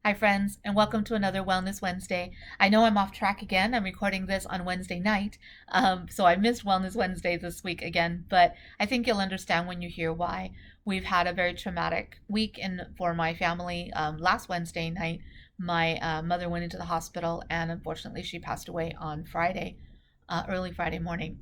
Hi, friends, and welcome to another Wellness Wednesday. I know I'm off track again. I'm recording this on Wednesday night, so I missed Wellness Wednesday this week again, but I think you'll understand when you hear why. We've had a very traumatic week for my family. Last Wednesday night, my mother went into the hospital, and unfortunately, she passed away on Friday, early Friday morning.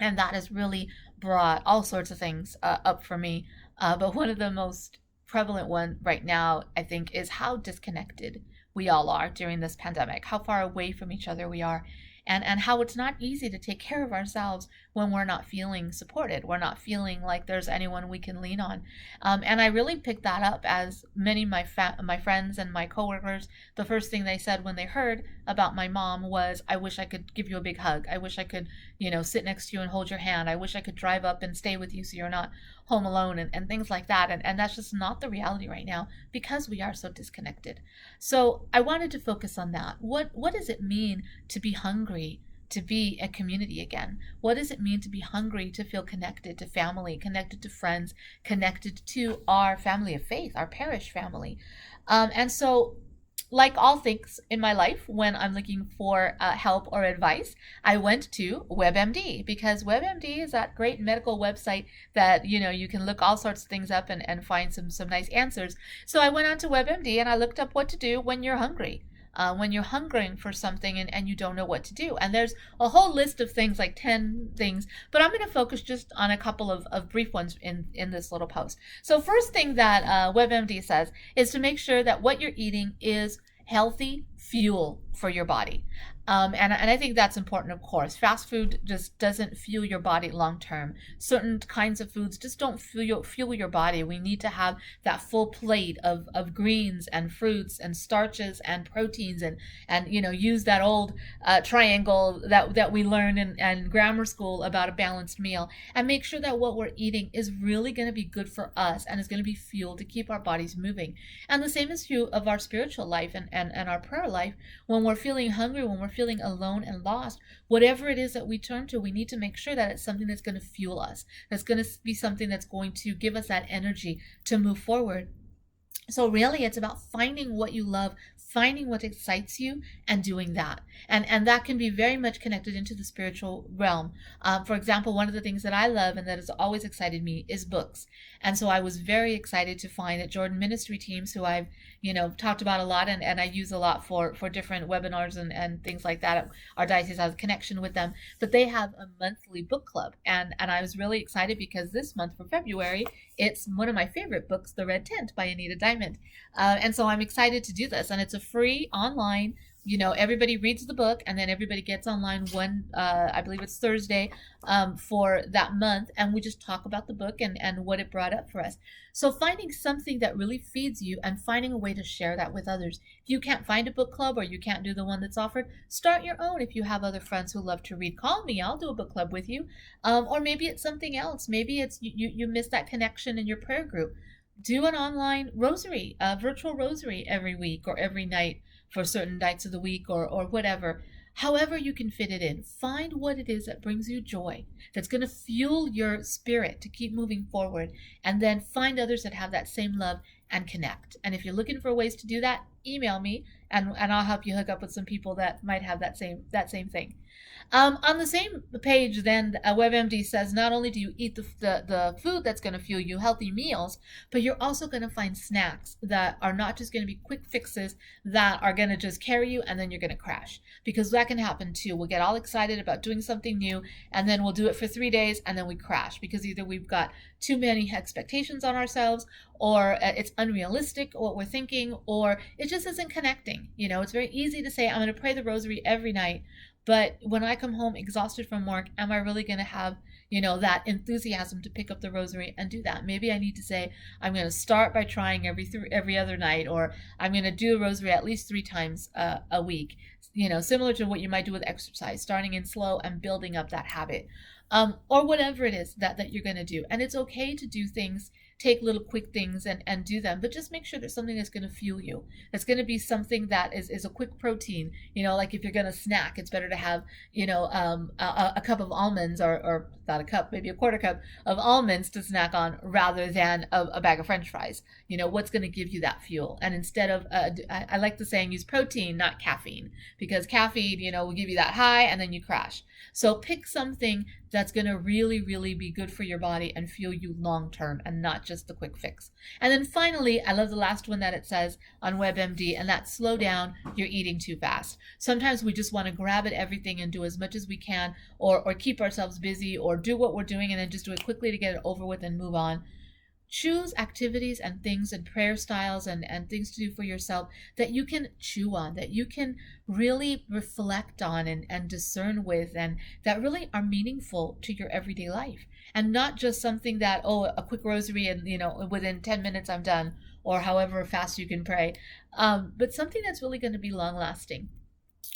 And that has really brought all sorts of things up for me. But one of the most prevalent one right now, I think, is how disconnected we all are during this pandemic, how far away from each other we are, and how it's not easy to take care of ourselves when we're not feeling supported. We're not feeling like there's anyone we can lean on. And I really picked that up as many of my friends and my coworkers, the first thing they said when they heard about my mom was, I wish I could give you a big hug. I wish I could, sit next to you and hold your hand. I wish I could drive up and stay with you so you're not home alone and things like that. And that's just not the reality right now because we are so disconnected. So I wanted to focus on that. What does it mean to be hungry, to be a community again? What does it mean to be hungry, to feel connected to family, connected to friends, connected to our family of faith, our parish family? And so like all things in my life, when I'm looking for help or advice, I went to WebMD because WebMD is that great medical website that you can look all sorts of things up and find some nice answers. So I went on to WebMD and I looked up what to do when you're hungering for something and you don't know what to do. And there's a whole list of things, like 10 things, but I'm going to focus just on a couple of brief ones in this little post. So first thing that WebMD says is to make sure that what you're eating is healthy fuel for your body. And I think that's important, of course. Fast food just doesn't fuel your body long term. Certain kinds of foods just don't fuel your body. We need to have that full plate of greens and fruits and starches and proteins and use that old triangle that we learned in grammar school about a balanced meal, and make sure that what we're eating is really going to be good for us and is going to be fuel to keep our bodies moving. And the same is true of our spiritual life and our prayer life. When we're feeling hungry, when we're feeling alone and lost, whatever it is that we turn to, we need to make sure that it's something that's going to fuel us, that's going to be something that's going to give us that energy to move forward. So really, it's about finding what you love, finding what excites you, and doing that. And that can be very much connected into the spiritual realm. For example, one of the things that I love and that has always excited me is books. And so I was very excited to find that Jordan Ministry Teams, who I've talked about a lot and I use a lot for different webinars and things like that. Our diocese has a connection with them, but they have a monthly book club. And I was really excited because this month for February, it's one of my favorite books, The Red Tent by Anita Diamond. And so I'm excited to do this. And it's a free online, everybody reads the book and then everybody gets online I believe it's Thursday, for that month. And we just talk about the book and what it brought up for us. So finding something that really feeds you and finding a way to share that with others. If you can't find a book club or you can't do the one that's offered, start your own. If you have other friends who love to read, call me. I'll do a book club with you. Or maybe it's something else. Maybe it's you miss that connection in your prayer group. Do an online rosary, a virtual rosary every week or every night for certain nights of the week or whatever. However you can fit it in, find what it is that brings you joy, that's going to fuel your spirit to keep moving forward, and then find others that have that same love and connect. And if you're looking for ways to do that, email me and I'll help you hook up with some people that might have that same thing. On the same page, then, WebMD says not only do you eat the food that's going to fuel you, healthy meals, but you're also going to find snacks that are not just going to be quick fixes that are going to just carry you and then you're going to crash. Because that can happen too. We'll get all excited about doing something new and then we'll do it for 3 days and then we crash because either we've got too many expectations on ourselves, or it's unrealistic what we're thinking, or it just isn't connecting. It's very easy to say, I'm going to pray the rosary every night. But when I come home exhausted from work, am I really going to have, that enthusiasm to pick up the rosary and do that? Maybe I need to say, I'm going to start by trying every other night, or I'm going to do a rosary at least 3 times a week. Similar to what you might do with exercise, starting in slow and building up that habit. Or whatever it is that you're going to do. And it's okay to do things take little quick things and do them, but just make sure there's something that's going to fuel you. It's going to be something that is a quick protein. Like if you're going to snack, it's better to have, a cup of almonds, or not a cup, maybe a quarter cup of almonds to snack on, rather than a bag of French fries. What's going to give you that fuel? And instead of, I like the saying, use protein, not caffeine, because caffeine, will give you that high and then you crash. So pick something that's going to really, really be good for your body and fuel you long term, and not just the quick fix. And then finally, I love the last one that it says on WebMD, and that's slow down, you're eating too fast. Sometimes we just want to grab at everything and do as much as we can, or keep ourselves busy, or do what we're doing and then just do it quickly to get it over with and move on. Choose activities and things and prayer styles and things to do for yourself that you can chew on, that you can really reflect on and discern with, and that really are meaningful to your everyday life. And not just something that, a quick rosary and, within 10 minutes I'm done, or however fast you can pray, but something that's really going to be long lasting.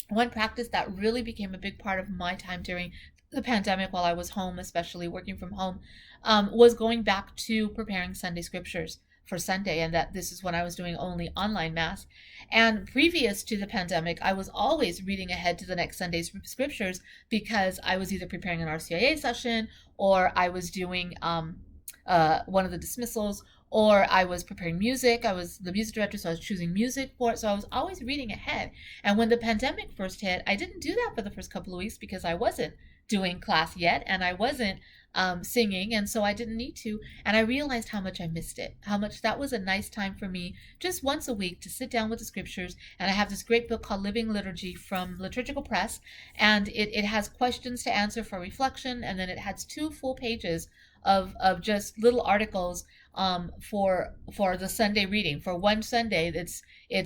One practice that really became a big part of my time during the pandemic, while I was home, especially working from home, was going back to preparing Sunday scriptures for Sunday, and that this is when I was doing only online mass. And previous to the pandemic, I was always reading ahead to the next Sunday's scriptures, because I was either preparing an RCIA session, or I was doing one of the dismissals, or I was preparing music. I was the music director, so I was choosing music for it. So I was always reading ahead. And when the pandemic first hit, I didn't do that for the first couple of weeks, because I wasn't doing class yet, and I wasn't singing, and so I didn't need to. And I realized how much I missed it, how much that was a nice time for me, just once a week, to sit down with the scriptures. And I have this great book called Living Liturgy from Liturgical Press, and it has questions to answer for reflection, and then it has 2 full pages of just little articles for the Sunday reading. For one Sunday, it's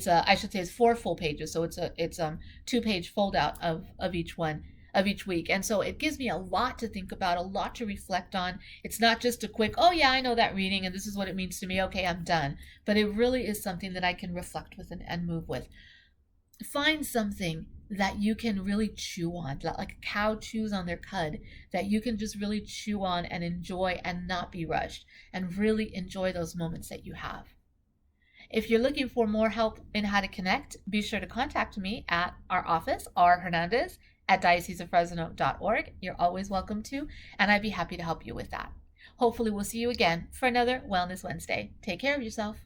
I should say it's 4 full pages, so it's 2-page fold out of each one of each week. And so it gives me a lot to think about, a lot to reflect on. It's not just a quick, oh yeah, I know that reading and this is what it means to me, okay, I'm done. But it really is something that I can reflect with and move with. Find something that you can really chew on, like a cow chews on their cud, that you can just really chew on and enjoy and not be rushed, and really enjoy those moments that you have. If you're looking for more help in how to connect, be sure to contact me at our office, rhernandez@dioceseofresno.org. You're always welcome to, and I'd be happy to help you with that. Hopefully we'll see you again for another Wellness Wednesday. Take care of yourself.